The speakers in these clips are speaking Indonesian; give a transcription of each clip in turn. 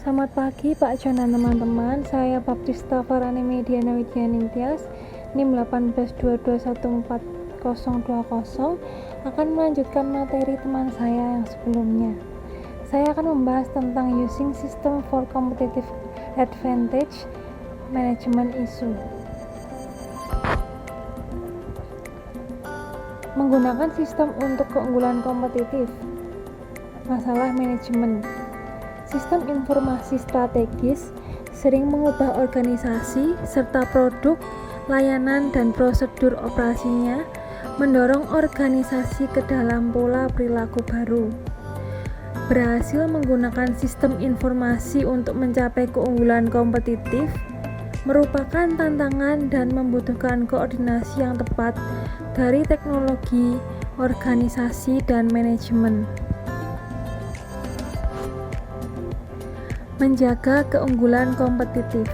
Selamat pagi Pak John dan teman-teman. Saya Baptista Farani Mediana Widya Ningtyas, NIM 1822142020, akan melanjutkan materi teman saya yang sebelumnya. Saya akan membahas tentang Using System for Competitive Advantage Management Issue. Menggunakan sistem untuk keunggulan kompetitif. Masalah manajemen. Sistem informasi strategis sering mengubah organisasi serta produk, layanan, dan prosedur operasinya, mendorong organisasi ke dalam pola perilaku baru. Berhasil menggunakan sistem informasi untuk mencapai keunggulan kompetitif merupakan tantangan dan membutuhkan koordinasi yang tepat dari teknologi, organisasi, dan manajemen. Menjaga keunggulan kompetitif.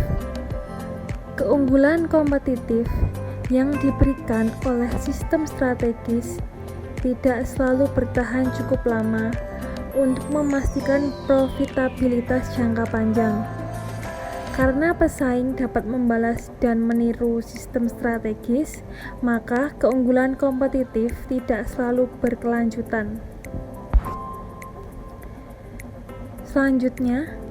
Keunggulan kompetitif yang diberikan oleh sistem strategis tidak selalu bertahan cukup lama untuk memastikan profitabilitas jangka panjang. Karena pesaing dapat membalas dan meniru sistem strategis, maka keunggulan kompetitif tidak selalu berkelanjutan. Selanjutnya,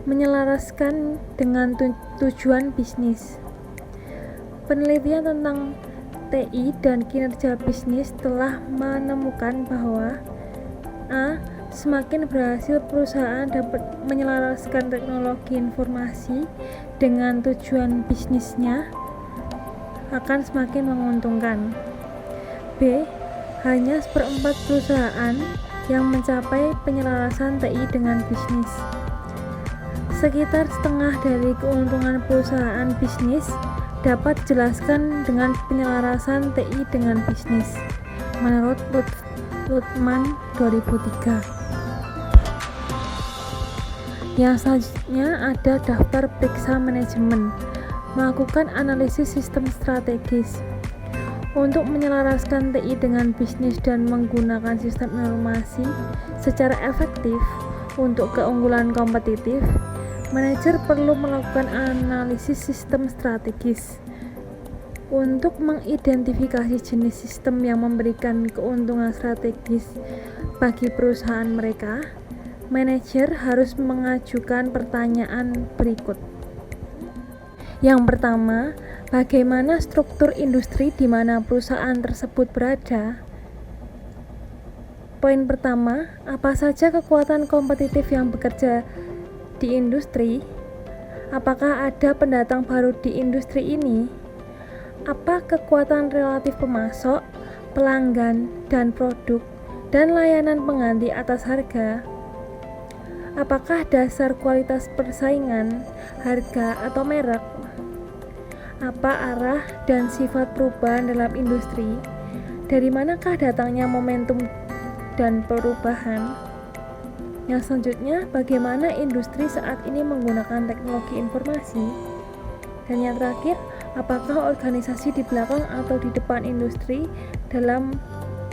menyelaraskan dengan tujuan bisnis. Penelitian tentang TI dan kinerja bisnis telah menemukan bahwa A. Semakin berhasil perusahaan dapat menyelaraskan teknologi informasi dengan tujuan bisnisnya, akan semakin menguntungkan. B. Hanya seperempat perusahaan yang mencapai penyelarasan TI dengan bisnis. Sekitar setengah dari keuntungan perusahaan bisnis dapat dijelaskan dengan penyelarasan TI dengan bisnis, menurut Lutman 2003. Yang selanjutnya ada daftar periksa manajemen, melakukan analisis sistem strategis. Untuk menyelaraskan TI dengan bisnis dan menggunakan sistem informasi secara efektif untuk keunggulan kompetitif, manajer perlu melakukan analisis sistem strategis. Untuk mengidentifikasi jenis sistem yang memberikan keuntungan strategis bagi perusahaan mereka, manajer harus mengajukan pertanyaan berikut. Yang pertama, bagaimana struktur industri di mana perusahaan tersebut berada? Poin pertama, apa saja kekuatan kompetitif yang bekerja di industri? Apakah ada pendatang baru di industri ini? Apa kekuatan relatif pemasok, pelanggan, dan produk, dan layanan pengganti atas harga? Apakah dasar kualitas persaingan, harga, atau merek? Apa arah dan sifat perubahan dalam industri? Dari manakah datangnya momentum dan perubahan? Yang selanjutnya, bagaimana industri saat ini menggunakan teknologi informasi? Dan yang terakhir, apakah organisasi di belakang atau di depan industri dalam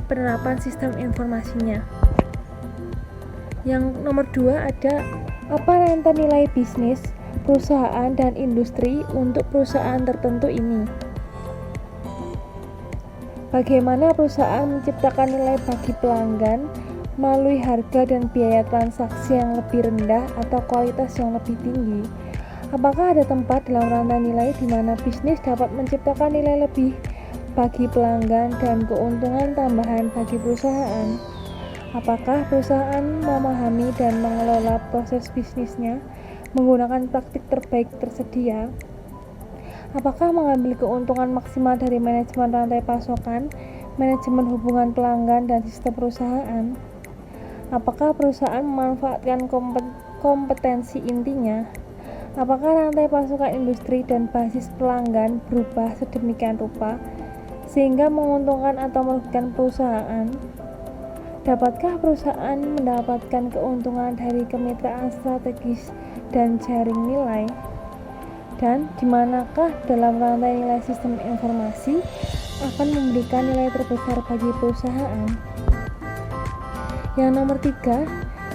penerapan sistem informasinya? Yang nomor 2 ada apa rentang nilai bisnis, perusahaan, dan industri untuk perusahaan tertentu ini? Bagaimana perusahaan menciptakan nilai bagi pelanggan melalui harga dan biaya transaksi yang lebih rendah atau kualitas yang lebih tinggi? Apakah ada tempat dalam rantai nilai di mana bisnis dapat menciptakan nilai lebih bagi pelanggan dan keuntungan tambahan bagi perusahaan? Apakah perusahaan memahami dan mengelola proses bisnisnya menggunakan praktik terbaik tersedia? Apakah mengambil keuntungan maksimal dari manajemen rantai pasokan, manajemen hubungan pelanggan, dan sistem perusahaan? Apakah perusahaan memanfaatkan kompetensi intinya? Apakah rantai pasokan industri dan basis pelanggan berubah sedemikian rupa sehingga menguntungkan atau merugikan perusahaan? Dapatkah perusahaan mendapatkan keuntungan dari kemitraan strategis dan jaring nilai? Dan di manakah dalam rantai nilai sistem informasi akan memberikan nilai terbesar bagi perusahaan? Yang nomor 3,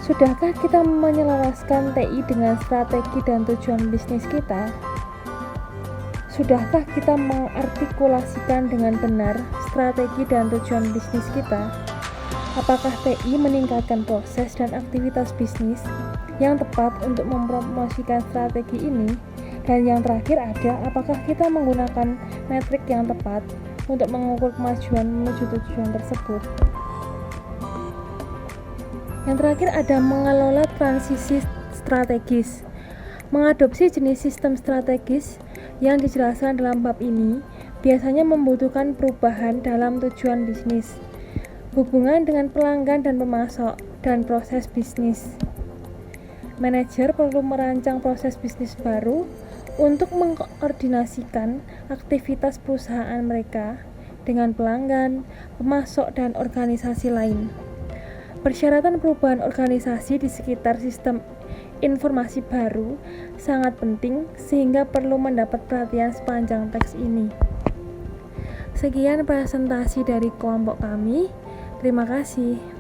Sudahkah kita menyelaraskan TI dengan strategi dan tujuan bisnis kita? Sudahkah kita mengartikulasikan dengan benar strategi dan tujuan bisnis kita? Apakah TI meningkatkan proses dan aktivitas bisnis yang tepat untuk mempromosikan strategi ini? Dan yang terakhir apakah kita menggunakan metrik yang tepat untuk mengukur kemajuan menuju tujuan tersebut? Yang terakhir mengelola transisi strategis. Mengadopsi jenis sistem strategis yang dijelaskan dalam bab ini biasanya membutuhkan perubahan dalam tujuan bisnis, hubungan dengan pelanggan dan pemasok, dan proses bisnis. Manajer perlu merancang proses bisnis baru untuk mengkoordinasikan aktivitas perusahaan mereka dengan pelanggan, pemasok, dan organisasi lain. Persyaratan perubahan organisasi di sekitar sistem informasi baru sangat penting sehingga perlu mendapat perhatian sepanjang teks ini. Sekian presentasi dari kelompok kami. Terima kasih.